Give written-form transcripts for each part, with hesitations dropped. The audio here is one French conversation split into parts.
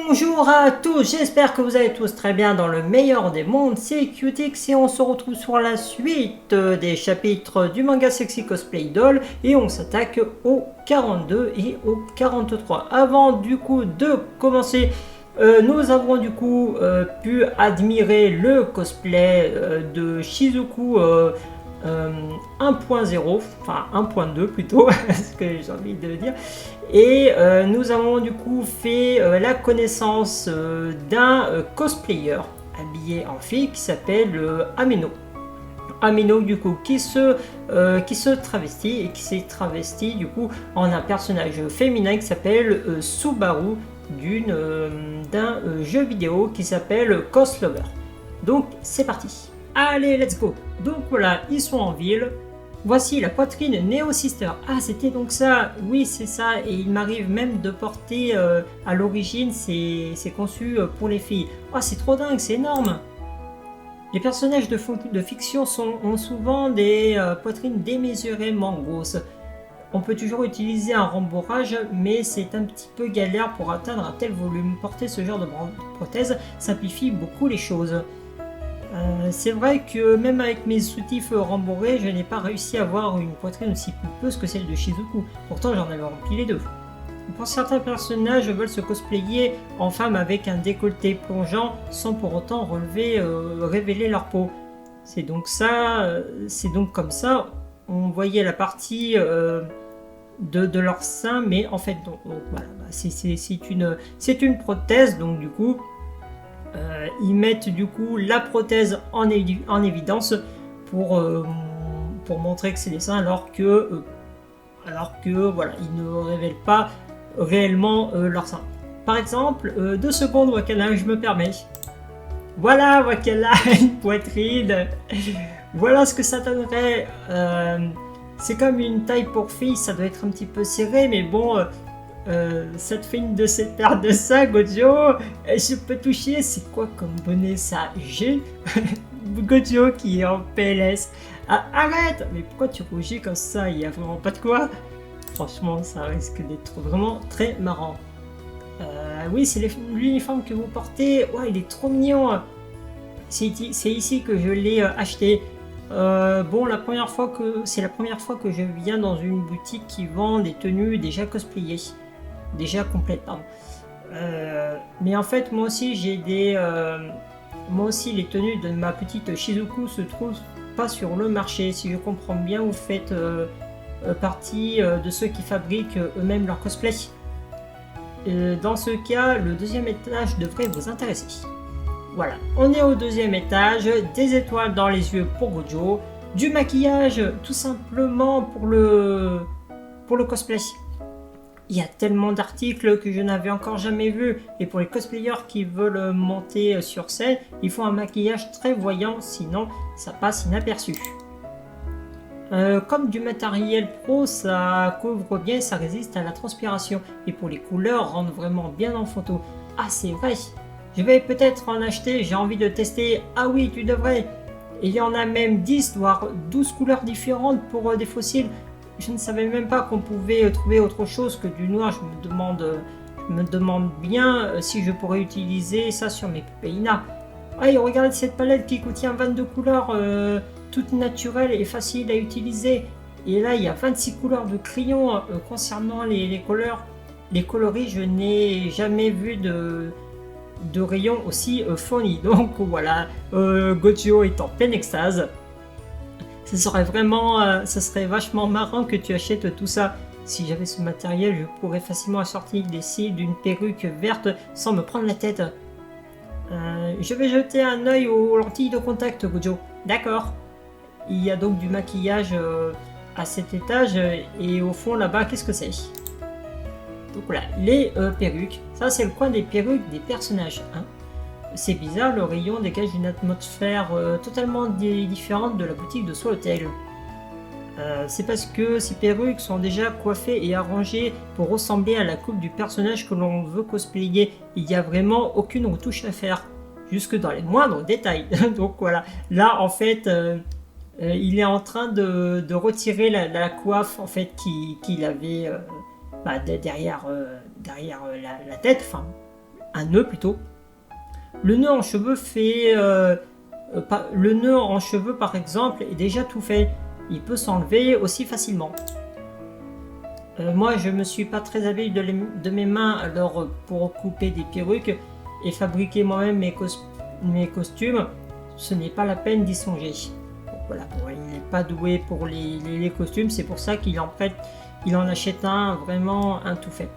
Bonjour à tous, j'espère que vous allez tous très bien dans le meilleur des mondes, c'est Cutix et on se retrouve sur la suite des chapitres du manga Sexy Cosplay Doll et on s'attaque au 42 et au 43. Avant du coup de commencer, nous avons du coup pu admirer le cosplay de Shizuku 1.0, enfin 1.2 plutôt, ce que j'ai envie de dire. Et nous avons du coup fait la connaissance d'un cosplayer habillé en fille qui s'appelle Ameno. Ameno du coup qui se travestit et qui s'est travesti du coup en un personnage féminin qui s'appelle Subaru d'un jeu vidéo qui s'appelle Ghost Lover. Donc c'est parti. Allez, let's go. Donc voilà, ils sont en ville. Voici la poitrine Neo Sister. Ah, c'était donc ça. Oui, c'est ça. Et il m'arrive même de porter à l'origine, c'est conçu pour les filles. Oh, c'est trop dingue, c'est énorme. Les personnages de fiction ont souvent des poitrines démesurément grosses. On peut toujours utiliser un rembourrage, mais c'est un petit peu galère pour atteindre un tel volume. Porter ce genre de prothèse simplifie beaucoup les choses. C'est vrai que même avec mes soutifs rembourrés, je n'ai pas réussi à avoir une poitrine aussi pulpeuse que celle de Shizuku. Pourtant, j'en avais rempli les deux. Pour certains personnages veulent se cosplayer en femme avec un décolleté plongeant sans pour autant révéler leur peau. C'est donc comme ça, on voyait la partie de leur sein, mais en fait, donc, voilà, c'est une prothèse, donc du coup. Ils mettent du coup la prothèse en évidence pour montrer que c'est des seins alors que voilà, ils ne révèlent pas réellement leur sein. Par exemple, 2 secondes Wakana, je me permets. Voilà, Wakana, une poitrine. Voilà ce que ça donnerait. C'est comme une taille pour fille, ça doit être un petit peu serré, mais bon... ça te fait une de ces paires de ça, Gojo. Je peux toucher, c'est quoi comme bonnet ça? J'ai Gojo qui est en PLS. Ah, arrête! Mais pourquoi tu rougis comme ça? Il y a vraiment pas de quoi. Franchement, ça risque d'être vraiment très marrant. Oui, c'est l'uniforme que vous portez. Ouais, il est trop mignon. C'est ici que je l'ai acheté. Bon, c'est la première fois que je viens dans une boutique qui vend des tenues déjà cosplayées. Déjà complète, pardon. Mais en fait, moi aussi, les tenues de ma petite Shizuku se trouvent pas sur le marché. Si je comprends bien, vous faites partie de ceux qui fabriquent eux-mêmes leur cosplay. Dans ce cas, le deuxième étage devrait vous intéresser. Voilà, on est au deuxième étage, des étoiles dans les yeux pour Gojo, du maquillage tout simplement pour le cosplay. Il y a tellement d'articles que je n'avais encore jamais vu, et pour les cosplayers qui veulent monter sur scène, il faut un maquillage très voyant, sinon ça passe inaperçu. Comme du matériel pro, ça couvre bien et ça résiste à la transpiration, et pour les couleurs, rentre vraiment bien en photo. Ah, c'est vrai, je vais peut-être en acheter, j'ai envie de tester. Ah oui, tu devrais. Et il y en a même 10, voire 12 couleurs différentes pour des fossiles. Je ne savais même pas qu'on pouvait trouver autre chose que du noir. Je me demande bien si je pourrais utiliser ça sur mes Pupéina. Ah, et regardez cette palette qui contient 22 couleurs, toutes naturelles et faciles à utiliser. Et là, il y a 26 couleurs de crayons concernant les couleurs. Les coloris, je n'ai jamais vu de rayons aussi fournis. Donc voilà, Gojo est en pleine extase. Ça serait vachement marrant que tu achètes tout ça. Si j'avais ce matériel, je pourrais facilement assortir les cils d'une perruque verte sans me prendre la tête. Je vais jeter un œil aux lentilles de contact, Gojo. D'accord. Il y a donc du maquillage à cet étage et au fond là-bas, qu'est-ce que c'est? Donc voilà, les perruques. Ça, c'est le coin des perruques des personnages. Hein. C'est bizarre, le rayon dégage une atmosphère totalement différente de la boutique de Swallowtail. C'est parce que ces perruques sont déjà coiffées et arrangées pour ressembler à la coupe du personnage que l'on veut cosplayer. Il n'y a vraiment aucune retouche à faire, jusque dans les moindres détails. Donc voilà, là en fait, il est en train de retirer la coiffe en fait qu'il avait derrière la tête, enfin un nœud plutôt. Le nœud en cheveux fait... le nœud en cheveux par exemple est déjà tout fait. Il peut s'enlever aussi facilement. Moi je me suis pas très habile de mes mains, alors pour couper des perruques et fabriquer moi-même mes costumes, ce n'est pas la peine d'y songer. Donc, voilà, bon, il n'est pas doué pour les costumes, c'est pour ça qu'il en achète un, vraiment un tout fait.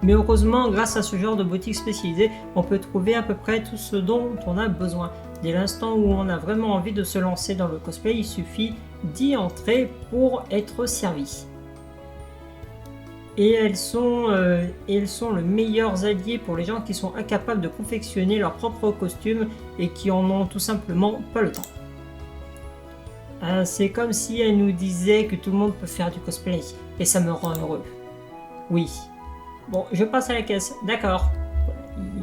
Mais heureusement, grâce à ce genre de boutique spécialisée, on peut trouver à peu près tout ce dont on a besoin. Dès l'instant où on a vraiment envie de se lancer dans le cosplay, il suffit d'y entrer pour être servi. Et elles sont le meilleur allié pour les gens qui sont incapables de confectionner leurs propres costumes et qui en ont tout simplement pas le temps. C'est comme si elle nous disait que tout le monde peut faire du cosplay et ça me rend heureux. Oui. Bon, je passe à la caisse. D'accord.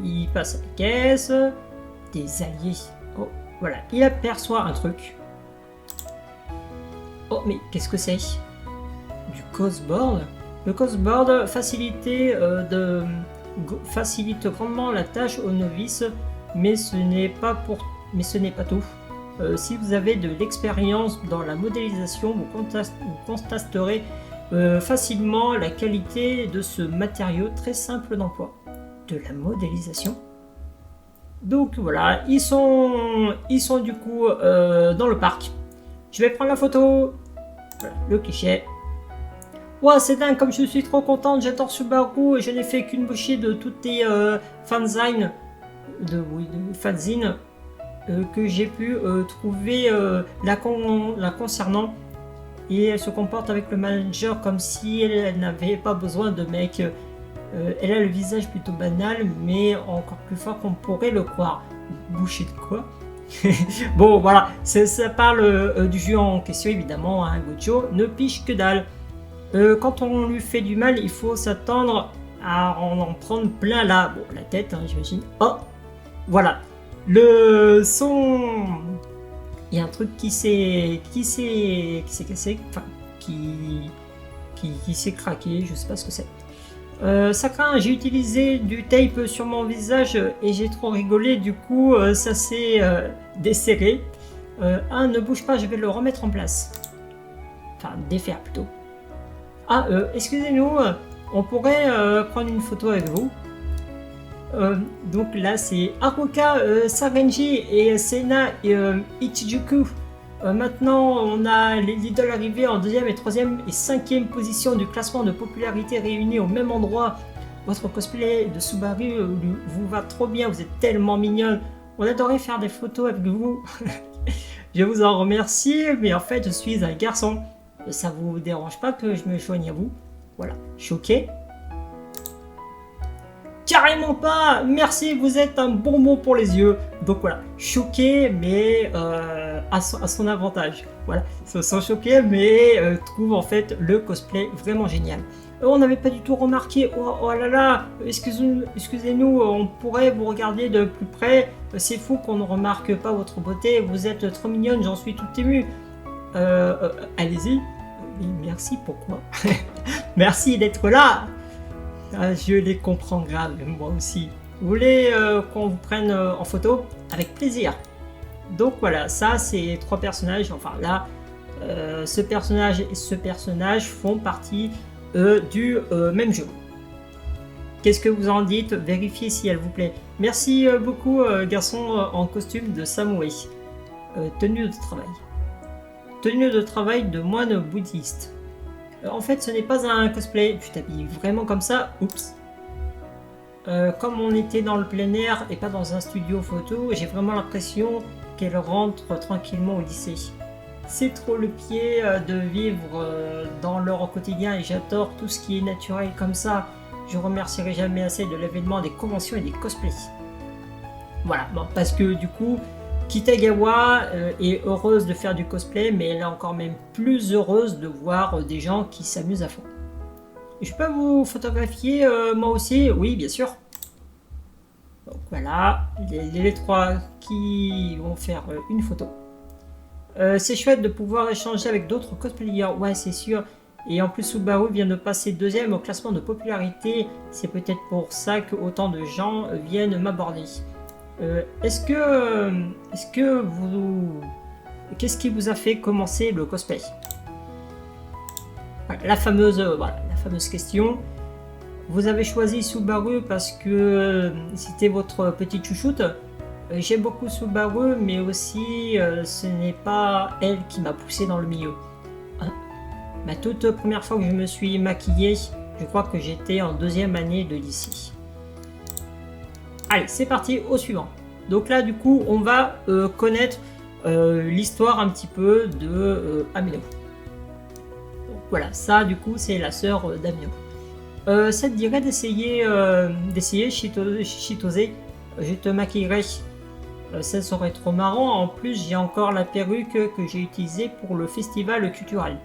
Il passe à la caisse. Des alliés. Oh, voilà. Il aperçoit un truc. Oh, mais qu'est-ce que c'est? Du cosboard? Le cosboard facilite grandement la tâche aux novices, mais ce n'est pas tout. Si vous avez de l'expérience dans la modélisation, vous constaterez facilement la qualité de ce matériau très simple d'emploi. De la modélisation. Donc voilà, ils sont du coup dans le parc. Je vais prendre la photo. Voilà, le cliché. Wow, c'est dingue, comme je suis trop contente, j'adore Subaru et je n'ai fait qu'une bouchée de toutes tes fanzines que j'ai pu trouver la concernant. Et elle se comporte avec le manager comme si elle n'avait pas besoin de mec. Elle a le visage plutôt banal, mais encore plus fort qu'on pourrait le croire. Bouchée de quoi? Bon, voilà, ça parle du jeu en question, évidemment. Hein, Gojo ne piche que dalle. Quand on lui fait du mal, il faut s'attendre à en prendre plein la tête, hein, j'imagine. Oh, voilà. Il y a un truc qui s'est cassé, enfin, qui s'est craqué, je sais pas ce que c'est. Ça craint, j'ai utilisé du tape sur mon visage et j'ai trop rigolé, du coup ça s'est desserré. Ne bouge pas, je vais le remettre en place. Enfin, défaire plutôt. Excusez-nous, on pourrait prendre une photo avec vous. Donc là c'est Haruka Sarenji et Sena Ichijuku. Maintenant on a les idoles arrivées en 2e et 3e et 5e position du classement de popularité réunis au même endroit. Votre cosplay de Subaru vous va trop bien, vous êtes tellement mignonne. On adorait faire des photos avec vous. Je vous en remercie, mais en fait je suis un garçon. Ça vous dérange pas que je me joigne à vous? Voilà, choqué? Carrément pas! Merci, vous êtes un bonbon pour les yeux. Donc voilà, choqué, mais à son avantage. Voilà, se sont choqués, mais trouve en fait le cosplay vraiment génial. On n'avait pas du tout remarqué. Oh là là, excusez-nous, on pourrait vous regarder de plus près. C'est fou qu'on ne remarque pas votre beauté. Vous êtes trop mignonne, j'en suis toute émue. Allez-y. Merci, pourquoi? Merci d'être là. Je les comprends grave, moi aussi. Vous voulez qu'on vous prenne en photo? Avec plaisir. Donc voilà, ça c'est 3 personnages. Enfin là, ce personnage et ce personnage font partie du même jeu. Qu'est-ce que vous en dites? Vérifiez si elle vous plaît. Merci beaucoup, garçon en costume de samouraï. Tenue de travail. Tenue de travail de moine bouddhiste. En fait, ce n'est pas un cosplay. Tu t'habilles vraiment comme ça. Oups. Comme on était dans le plein air et pas dans un studio photo, j'ai vraiment l'impression qu'elle rentre tranquillement au lycée. C'est trop le pied de vivre dans leur quotidien et j'adore tout ce qui est naturel comme ça. Je remercierai jamais assez de l'événement des conventions et des cosplays. Voilà, bon, parce que du coup, Kitagawa est heureuse de faire du cosplay, mais elle est encore même plus heureuse de voir des gens qui s'amusent à fond. Je peux vous photographier moi aussi? Oui, bien sûr. Donc voilà, les 3 qui vont faire une photo. C'est chouette de pouvoir échanger avec d'autres cosplayers, ouais c'est sûr. Et en plus, Subaru vient de passer deuxième au classement de popularité. C'est peut-être pour ça que autant de gens viennent m'aborder. Est-ce que vous... Qu'est-ce qui vous a fait commencer le cosplay? Voilà, la fameuse question. Vous avez choisi Subaru parce que c'était votre petite chouchoute. J'aime beaucoup Subaru, mais aussi ce n'est pas elle qui m'a poussé dans le milieu. Ma toute première fois que je me suis maquillé, je crois que j'étais en deuxième année de lycée. Allez, c'est parti, au suivant. Donc là, du coup, on va connaître l'histoire un petit peu de Amino. Donc voilà, ça, du coup, c'est la sœur d'Amino. Ça te dirait d'essayer Chitose? Je te maquillerai. Ça serait trop marrant. En plus, j'ai encore la perruque que j'ai utilisée pour le festival culturel.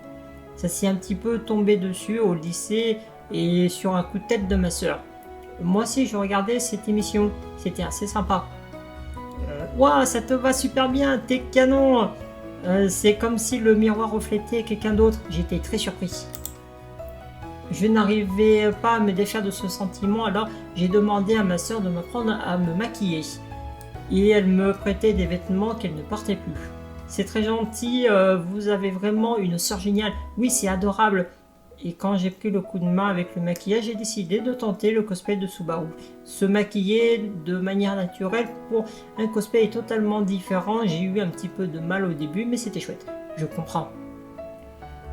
Ça s'est un petit peu tombé dessus au lycée et sur un coup de tête de ma sœur. Moi aussi, je regardais cette émission. C'était assez sympa. Waouh, ça te va super bien, t'es canon. C'est comme si le miroir reflétait quelqu'un d'autre. J'étais très surpris. Je n'arrivais pas à me défaire de ce sentiment, alors j'ai demandé à ma sœur de m'apprendre à me maquiller. Et elle me prêtait des vêtements qu'elle ne portait plus. C'est très gentil, vous avez vraiment une sœur géniale. Oui, c'est adorable. Et quand j'ai pris le coup de main avec le maquillage, j'ai décidé de tenter le cosplay de Subaru. Se maquiller de manière naturelle pour un cosplay est totalement différent. J'ai eu un petit peu de mal au début, mais c'était chouette. Je comprends.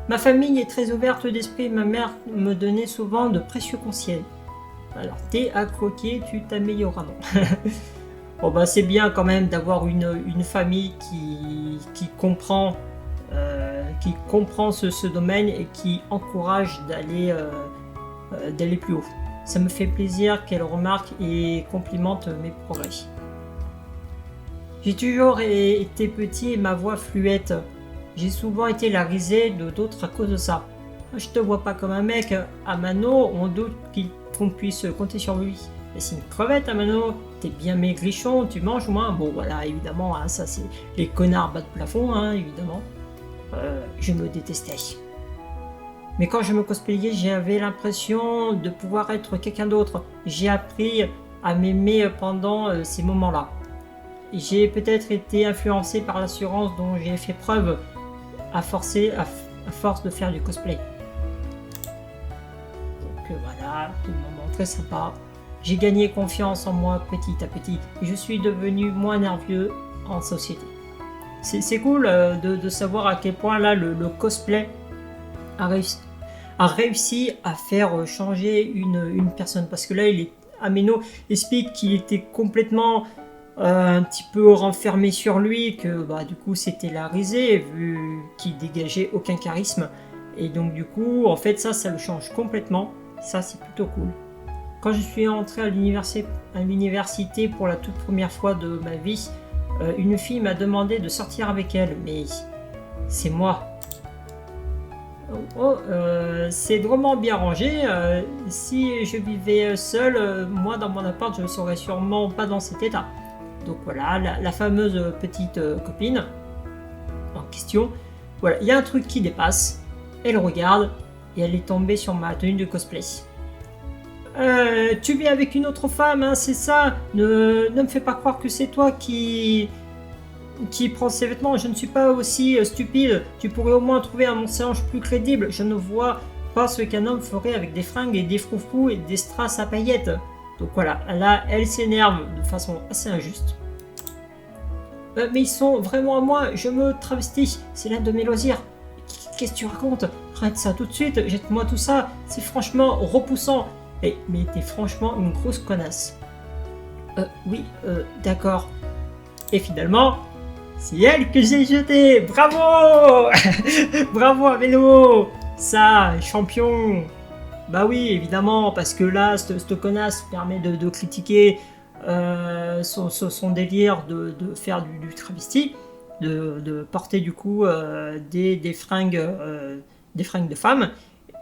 Ma famille est très ouverte d'esprit. Ma mère me donnait souvent de précieux conseils. Alors, t'es à croquer, tu t'amélioreras. Bon, bah, c'est bien quand même d'avoir une famille qui comprend ce domaine et qui encourage d'aller plus haut. Ça me fait plaisir qu'elle remarque et complimente mes progrès. J'ai toujours été petit et ma voix fluette. J'ai souvent été la risée de d'autres à cause de ça. Je te vois pas comme un mec. Amano, on doute qu'on puisse compter sur lui. Mais c'est une crevette, Amano. T'es bien maigrichon, tu manges moins. Bon, voilà, évidemment, hein, ça c'est les connards bas de plafond, hein, évidemment. Je me détestais. Mais quand je me cosplayais, j'avais l'impression de pouvoir être quelqu'un d'autre. J'ai appris à m'aimer pendant ces moments-là. J'ai peut-être été influencé par l'assurance dont j'ai fait preuve à force de faire du cosplay. Donc voilà, tout le moment très sympa. J'ai gagné confiance en moi petit à petit et je suis devenu moins nerveux en société. C'est cool de savoir à quel point là le cosplay a réussi à faire changer une personne. Parce que là, Ameno explique qu'il était complètement un petit peu renfermé sur lui, que bah, du coup c'était la risée vu qu'il dégageait aucun charisme. Et donc du coup, en fait, ça le change complètement. Ça, c'est plutôt cool. Quand je suis entré à l'université pour la toute première fois de ma vie, une fille m'a demandé de sortir avec elle, mais c'est moi. C'est drôlement bien rangé. Si je vivais seul, moi dans mon appart, je ne serais sûrement pas dans cet état. Donc voilà, la fameuse petite copine en question. Voilà, il y a un truc qui dépasse. Elle regarde et elle est tombée sur ma tenue de cosplay. Tu vis avec une autre femme, hein, c'est ça? Ne me fais pas croire que c'est toi qui prend ses vêtements. Je ne suis pas aussi stupide. Tu pourrais au moins trouver un mensonge plus crédible. Je ne vois pas ce qu'un homme ferait avec des fringues et des froufrous et des strass à paillettes. Donc voilà, là, elle s'énerve de façon assez injuste. Mais ils sont vraiment à moi. Je me travestis. C'est l'un de mes loisirs. Qu'est-ce que tu racontes? Arrête ça tout de suite. Jette-moi tout ça. C'est franchement repoussant. Mais t'es franchement une grosse connasse. Oui, d'accord. Et finalement, c'est elle que j'ai jetée. Bravo. Bravo à vélo. Ça, champion. Bah oui, évidemment, parce que là, cette connasse permet de critiquer son délire de faire du travesti, de porter du coup des fringues de femmes.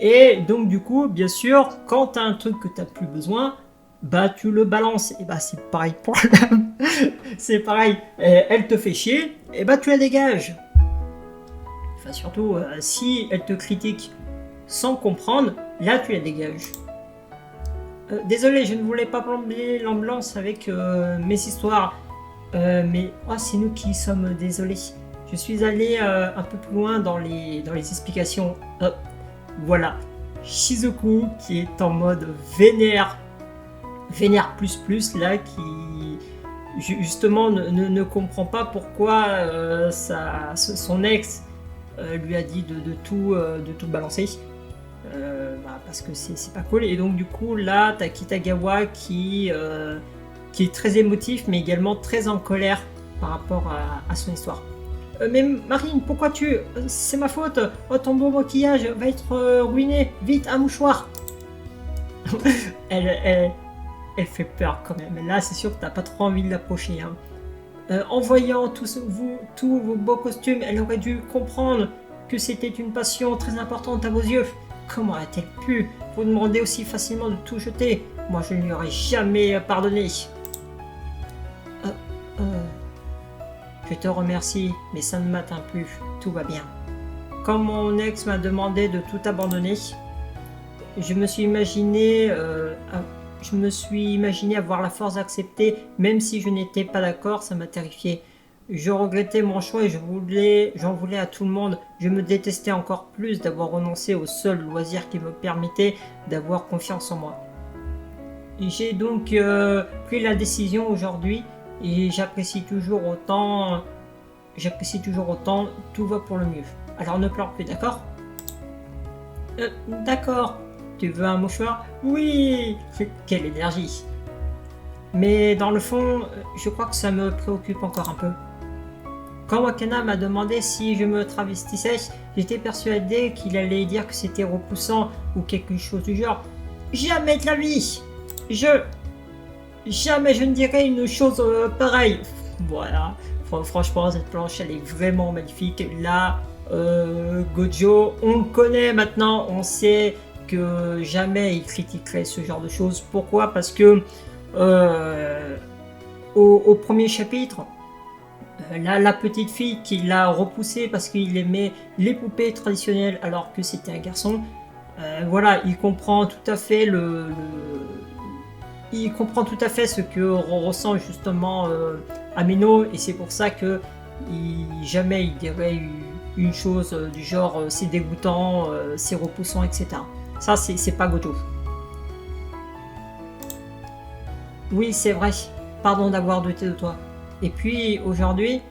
Et donc du coup, bien sûr, quand tu as un truc que tu n'as plus besoin, bah tu le balances. Et bah c'est pareil pour la... c'est pareil, elle te fait chier, et bah tu la dégages. Enfin surtout, si elle te critique sans comprendre, là tu la dégages. Désolé, je ne voulais pas plomber l'ambiance avec mes histoires, mais c'est nous qui sommes désolés. Je suis allé un peu plus loin dans les explications. Voilà, Shizuku qui est en mode vénère plus là, qui justement ne comprend pas pourquoi son ex lui a dit de tout balancer. Parce que c'est pas cool, et donc du coup là t'as Kitagawa qui est très émotif mais également très en colère par rapport à son histoire. Mais Marine, pourquoi c'est ma faute. Ton beau maquillage va être ruiné. Vite, un mouchoir. elle fait peur quand même. Là, c'est sûr que t'as pas trop envie de l'approcher. En voyant tous vos beaux costumes, elle aurait dû comprendre que c'était une passion très importante à vos yeux. Comment a-t-elle pu vous demander aussi facilement de tout jeter? Moi, je ne lui aurais jamais pardonné. Je te remercie, mais ça ne m'atteint plus. Tout va bien. Quand mon ex m'a demandé de tout abandonner, je me suis imaginé avoir la force d'accepter, même si je n'étais pas d'accord, ça m'a terrifié. Je regrettais mon choix et j'en voulais à tout le monde. Je me détestais encore plus d'avoir renoncé au seul loisir qui me permettait d'avoir confiance en moi. J'ai donc pris la décision aujourd'hui et j'apprécie toujours autant, tout va pour le mieux. Alors ne pleure plus, d'accord? D'accord. Tu veux un mouchoir? Oui. Quelle énergie. Mais dans le fond, je crois que ça me préoccupe encore un peu. Quand Wakana m'a demandé si je me travestissais, j'étais persuadé qu'il allait dire que c'était repoussant ou quelque chose du genre. Jamais de la vie. Jamais je ne dirais une chose pareille. Voilà. Franchement, cette planche, elle est vraiment magnifique. Là, Gojo, on le connaît maintenant. On sait que jamais il critiquerait ce genre de choses. Pourquoi? Parce que au premier chapitre, la petite fille qui l'a repoussé parce qu'il aimait les poupées traditionnelles alors que c'était un garçon, voilà, il comprend tout à fait il comprend tout à fait ce que ressent justement Ameno, et c'est pour ça que jamais il dirait une chose du genre c'est dégoûtant, c'est repoussant, etc. Ça, c'est pas Gojo. Oui, c'est vrai. Pardon d'avoir douté de toi. Et puis, aujourd'hui,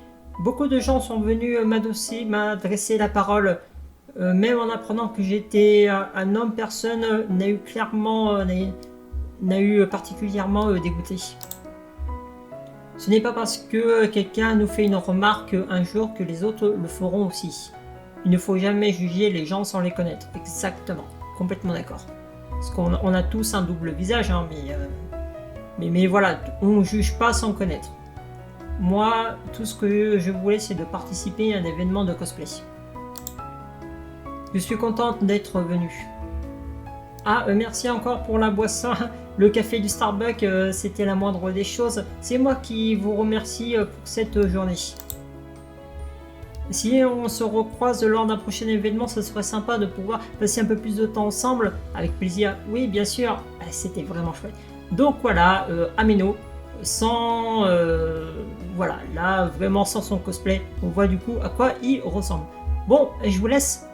beaucoup de gens sont venus m'adresser la parole. Même en apprenant que j'étais un homme, personne n'a eu particulièrement dégoûté. Ce n'est pas parce que quelqu'un nous fait une remarque un jour que les autres le feront aussi. Il ne faut jamais juger les gens sans les connaître. Exactement. Complètement d'accord. Parce qu'on a tous un double visage, hein, mais voilà, on ne juge pas sans connaître. Moi, tout ce que je voulais, c'est de participer à un événement de cosplay. Je suis contente d'être venue. Merci encore pour la boisson. Le café du Starbucks, c'était la moindre des choses. C'est moi qui vous remercie pour cette journée. Si on se recroise lors d'un prochain événement, ça serait sympa de pouvoir passer un peu plus de temps ensemble. Avec plaisir. Oui, bien sûr. C'était vraiment chouette. Donc voilà, Ameno, sans... voilà, là, vraiment sans son cosplay. On voit du coup à quoi il ressemble. Bon, je vous laisse.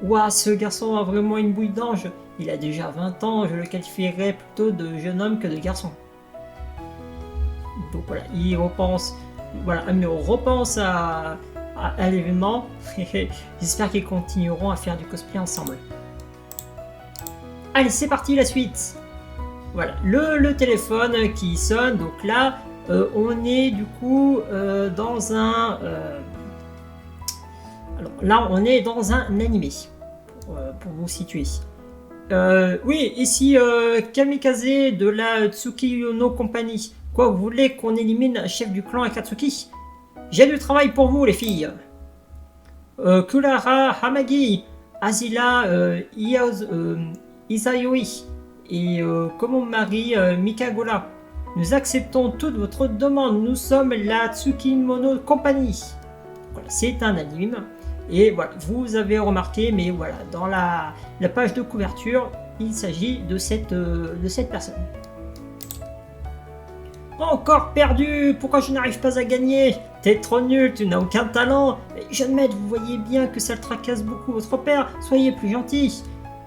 Ouah, ce garçon a vraiment une bouille d'ange. Il a déjà 20 ans, je le qualifierais plutôt de jeune homme que de garçon. Donc voilà, il repense... Voilà, Amino repense à l'événement. J'espère qu'ils continueront à faire du cosplay ensemble. Allez, c'est parti, la suite. Voilà, le téléphone qui sonne. Donc là, on est du coup dans un... alors là, on est dans un animé, pour vous situer. Oui, ici Kamikaze de la Tsukiyono Company. Quoi, vous voulez qu'on élimine un chef du clan Akatsuki? J'ai du travail pour vous, les filles. Kurara Hamagi, Azila Isayoi et Komomari Mikagola. Nous acceptons toute votre demande. Nous sommes la Tsukimono Company. Voilà, c'est un anime. Et voilà, vous avez remarqué, mais voilà, dans la page de couverture, il s'agit de cette personne. Encore perdu! Pourquoi je n'arrive pas à gagner? T'es trop nul, tu n'as aucun talent! Jeune maître, vous voyez bien que ça le tracasse beaucoup votre père, soyez plus gentil!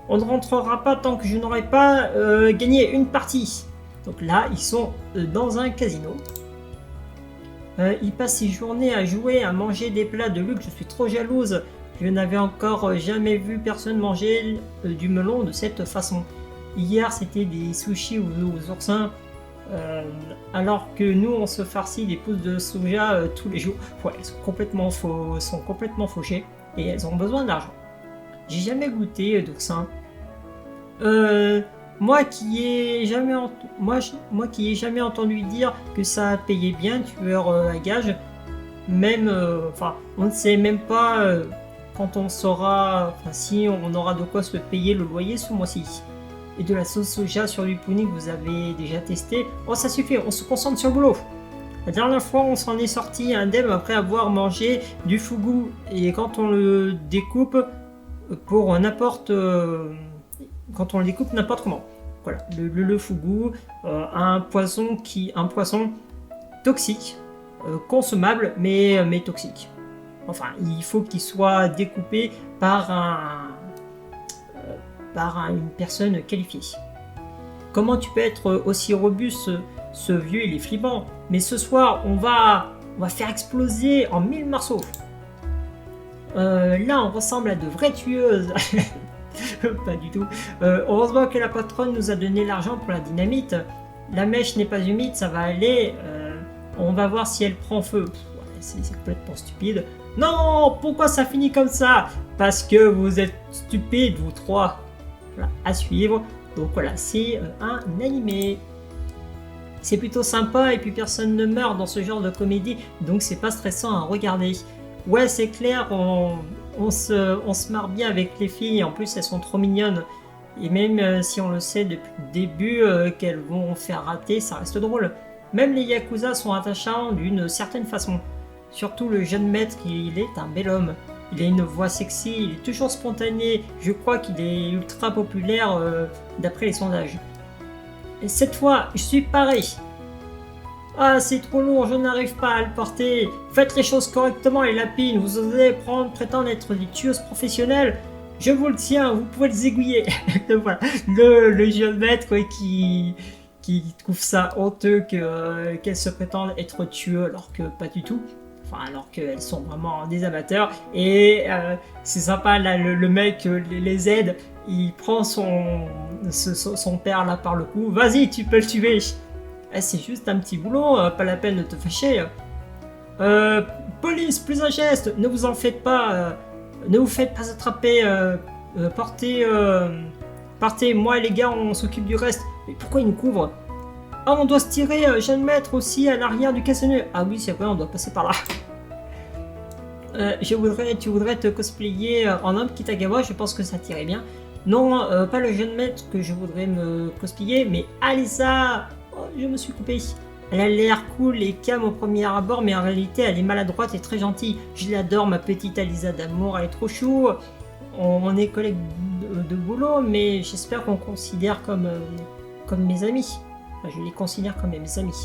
On ne rentrera pas tant que je n'aurai pas gagné une partie. Donc là, ils sont dans un casino. Il passe ses journées à jouer, à manger des plats de luxe, je suis trop jalouse. Je n'avais encore jamais vu personne manger du melon de cette façon. Hier, c'était des sushis aux oursins. Alors que nous on se farcit des pousses de soja tous les jours. Ouais, elles sont complètement fauchées et elles ont besoin d'argent. J'ai jamais goûté d'oursin. Moi qui ai jamais entendu dire que ça payait bien, tueur à gage. Même, on ne sait même pas quand on saura, si on aura de quoi se payer le loyer ce mois-ci. Et de la sauce soja sur du pudding que vous avez déjà testé. Oh, ça suffit, on se concentre sur le boulot. La dernière fois, on s'en est sorti indemne après avoir mangé du fugu. Et quand on le découpe n'importe comment. Voilà, le fugu, un poisson toxique, consommable mais toxique. Enfin, il faut qu'il soit découpé par une personne qualifiée. Comment tu peux être aussi robuste? Ce vieux, il est flippant. Mais ce soir, on va faire exploser en 1000 morceaux. Là, on ressemble à de vraies tueuses. Pas du tout. Heureusement que la patronne nous a donné l'argent pour la dynamite. La mèche n'est pas humide, ça va aller. On va voir si elle prend feu. C'est complètement stupide. Non, pourquoi ça finit comme ça? Parce que vous êtes stupides, vous trois. Voilà, à suivre. Donc voilà, c'est un animé. C'est plutôt sympa et puis personne ne meurt dans ce genre de comédie, donc c'est pas stressant à regarder. Ouais, c'est clair, on se marre bien avec les filles, en plus elles sont trop mignonnes. Et même si on le sait depuis le début qu'elles vont faire rater, ça reste drôle. Même les Yakuza sont attachants d'une certaine façon. Surtout le jeune maître, il est un bel homme. Il a une voix sexy, il est toujours spontané. Je crois qu'il est ultra populaire d'après les sondages. Et cette fois, je suis pareil. Ah, c'est trop lourd, je n'arrive pas à le porter. Faites les choses correctement, les lapines. Vous osez prétendre être des tueuses professionnelles. Je vous le tiens, vous pouvez les aiguiller. Donc voilà, le jeune maître qui trouve ça honteux qu'elles se prétendent être tueuses alors que pas du tout. Enfin, alors qu'elles sont vraiment des amateurs. Et c'est sympa, là, le mec les aide. Il prend son père là par le cou. Vas-y, tu peux le tuer. C'est juste un petit boulot, pas la peine de te fâcher. Police, plus un geste. Ne vous en faites pas. Ne vous faites pas attraper. Partez, moi et les gars, on s'occupe du reste. Mais pourquoi il nous couvre? Ah, on doit se tirer, jeune maître, aussi à l'arrière du casino. Ah oui, c'est vrai, on doit passer par là. Tu voudrais te cosplayer en homme Kitagawa, je pense que ça t'irait bien. Non, pas le jeune maître que je voudrais me cosplayer, mais Alisa. Oh, je me suis coupé. Elle a l'air cool et calme au premier abord, mais en réalité, elle est maladroite et très gentille. Je l'adore, ma petite Alisa d'amour, elle est trop chou. On est collègues de boulot, mais j'espère qu'on considère comme mes amis. Enfin, je les considère comme mes amis.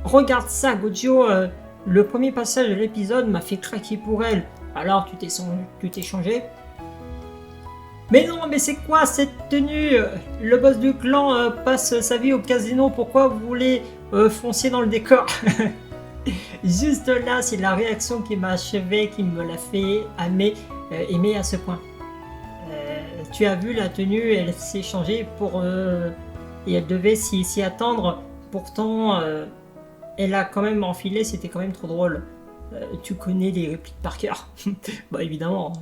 Regarde ça, Gojo. Le premier passage de l'épisode m'a fait craquer pour elle. Alors, tu t'es changé? Mais non, mais c'est quoi cette tenue? Le boss du clan passe sa vie au casino. Pourquoi vous voulez foncer dans le décor? Juste là, c'est la réaction qui m'a achevé, qui me l'a fait aimer à ce point. Tu as vu la tenue, elle s'est changée et elle devait s'y attendre. Pourtant, elle a quand même enfilé, c'était quand même trop drôle. Tu connais les répliques par cœur. Bah évidemment.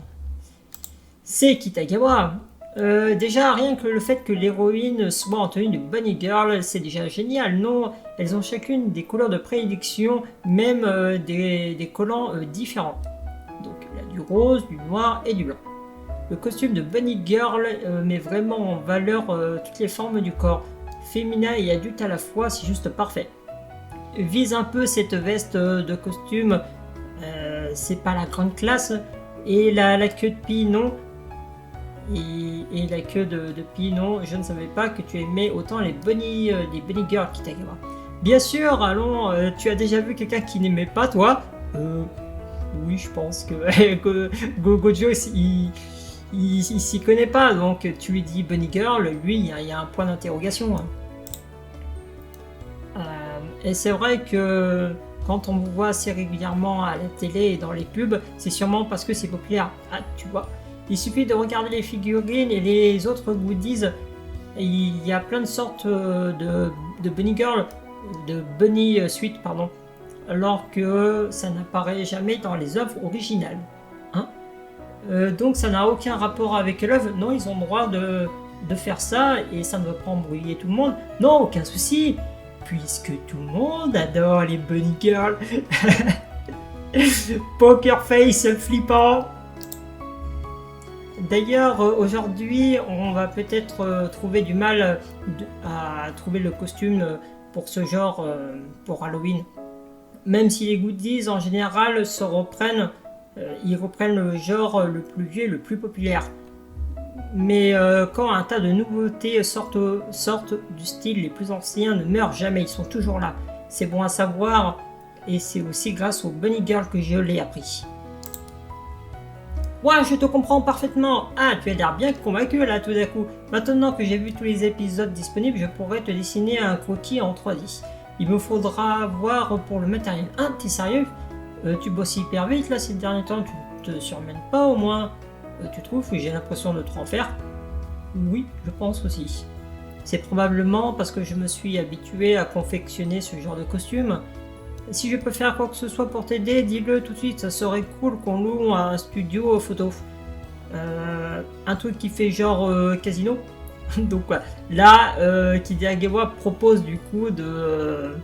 C'est Kitagawa. Déjà, rien que le fait que l'héroïne soit en tenue de bunny girl, c'est déjà génial, non? Elles ont chacune des couleurs de prédilection, même des collants différents. Donc, il y a du rose, du noir et du blanc. Le costume de bunny girl met vraiment en valeur toutes les formes du corps. Féminin et adulte à la fois, c'est juste parfait. Vise un peu cette veste de costume, c'est pas la grande classe, Et la queue de pie, non. Et la queue de pie, non. Je ne savais pas que tu aimais autant les bunny girls, Kitagawa. Bien sûr, allons, tu as déjà vu quelqu'un qui n'aimait pas, toi Oui, je pense que Gojo, il s'y connaît pas, donc tu lui dis bunny girl, lui, il y a un point d'interrogation. Hein. Et c'est vrai que quand on vous voit assez régulièrement à la télé et dans les pubs, c'est sûrement parce que c'est populaire. Ah, tu vois, il suffit de regarder les figurines et les autres goodies. Il y a plein de sortes de bunny girl, de bunny suite, pardon, alors que ça n'apparaît jamais dans les œuvres originales. Hein donc ça n'a aucun rapport avec l'œuvre. Non, ils ont le droit de faire ça et ça ne va pas embrouiller tout le monde. Non, aucun souci. Puisque tout le monde adore les bunny girls. Poker face flippant. D'ailleurs, aujourd'hui, on va peut-être trouver du mal à trouver le costume pour ce genre pour Halloween. Même si les goodies en général ils reprennent le genre le plus vieux et le plus populaire. Mais quand un tas de nouveautés sortent du style les plus anciens ne meurent jamais, ils sont toujours là. C'est bon à savoir et c'est aussi grâce aux bunny girls que je l'ai appris. Ouais, je te comprends parfaitement. Ah, tu as l'air bien convaincu là tout d'un coup. Maintenant que j'ai vu tous les épisodes disponibles, je pourrais te dessiner un croquis en 3D. Il me faudra voir pour le matériel. Ah, t'es sérieux Tu bosses hyper vite là ces derniers temps, tu te surmènes pas au moins tu trouves que j'ai l'impression de trop en faire? Oui, je pense aussi. C'est probablement parce que je me suis habitué à confectionner ce genre de costume. Si je peux faire quoi que ce soit pour t'aider, dis-le tout de suite, ça serait cool qu'on loue un studio photo. Un truc qui fait genre casino. Donc voilà. Là, Kitagawa propose du coup de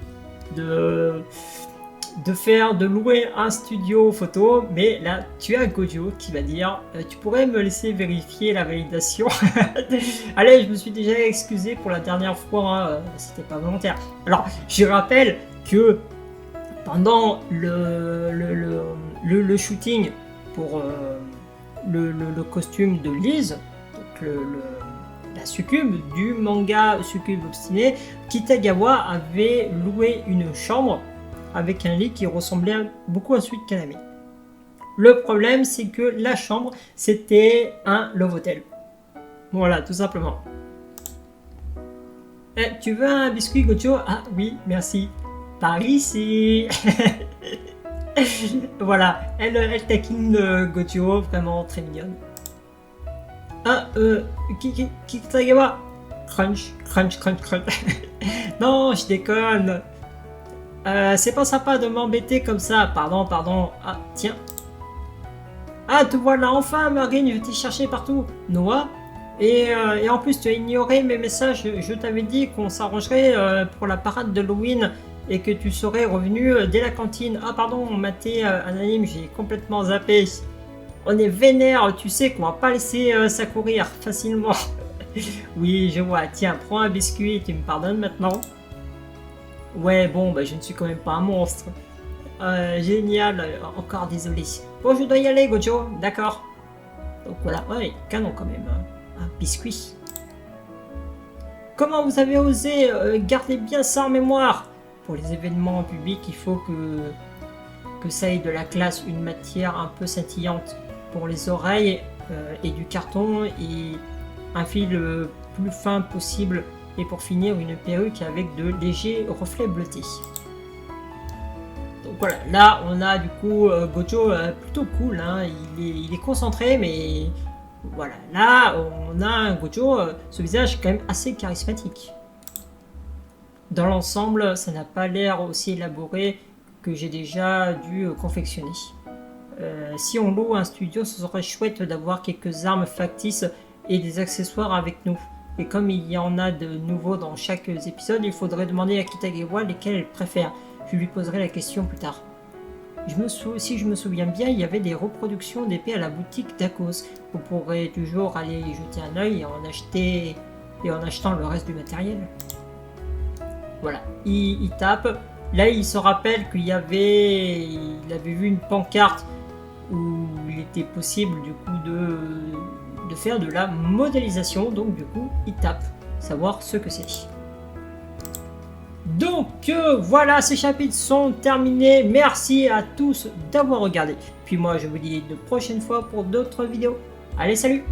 louer un studio photo, mais là tu as Gojo qui va dire tu pourrais me laisser vérifier la validation. Allez, je me suis déjà excusé pour la dernière fois, hein, c'était pas volontaire. Alors je rappelle que pendant le shooting pour le costume de Liz, donc la succube du manga Succube Obstiné, Kitagawa avait loué une chambre avec un lit qui ressemblait beaucoup à celui de Kaname. Le problème, c'est que la chambre, c'était un love hotel. Voilà, tout simplement. Tu veux un biscuit, Gojo? Ah oui, merci. Par ici. Voilà, elle taquine Gojo, vraiment très mignonne. Ah, Kitagawa. Crunch, crunch, crunch, crunch. Non, je déconne. C'est pas sympa de m'embêter comme ça. Pardon. Ah, tiens. Ah, te voilà enfin, Marine, je t'ai cherché partout. Noah. Et en plus, tu as ignoré mes messages. Je t'avais dit qu'on s'arrangerait pour la parade d'Halloween et que tu serais revenu dès la cantine. Ah, pardon, on matait un anime, j'ai complètement zappé. On est vénère, tu sais qu'on va pas laisser ça courir facilement. Oui, je vois. Tiens, prends un biscuit, tu me pardonnes maintenant? Ouais, bon, bah, je ne suis quand même pas un monstre. Génial, encore désolé. Bon, je dois y aller, Gojo, d'accord. Donc voilà, ouais, canon quand même. Un biscuit. Comment vous avez osé garder bien ça en mémoire? Pour les événements publics, il faut que ça ait de la classe, une matière un peu scintillante pour les oreilles et du carton et un fil le plus fin possible. Et pour finir, une perruque avec de légers reflets bleutés. Donc voilà, là on a du coup Gojo plutôt cool, hein. Il est concentré, mais voilà, là on a un Gojo, ce visage quand même assez charismatique. Dans l'ensemble, ça n'a pas l'air aussi élaboré que j'ai déjà dû confectionner. Si on loue un studio, ce serait chouette d'avoir quelques armes factices et des accessoires avec nous. Et comme il y en a de nouveaux dans chaque épisode, il faudrait demander à Kitagawa lesquels elle préfère. Je lui poserai la question plus tard. Si je me souviens bien, il y avait des reproductions d'épées à la boutique d'Akos. Vous pourrez toujours aller y jeter un œil et en achetant le reste du matériel. Voilà, il tape. Là, il se rappelle il avait vu une pancarte où il était possible du coup de faire de la modélisation. Donc du coup, il tape, savoir ce que c'est. Donc voilà, ces chapitres sont terminés. Merci à tous d'avoir regardé. Puis moi, je vous dis de prochaine fois pour d'autres vidéos. Allez, salut!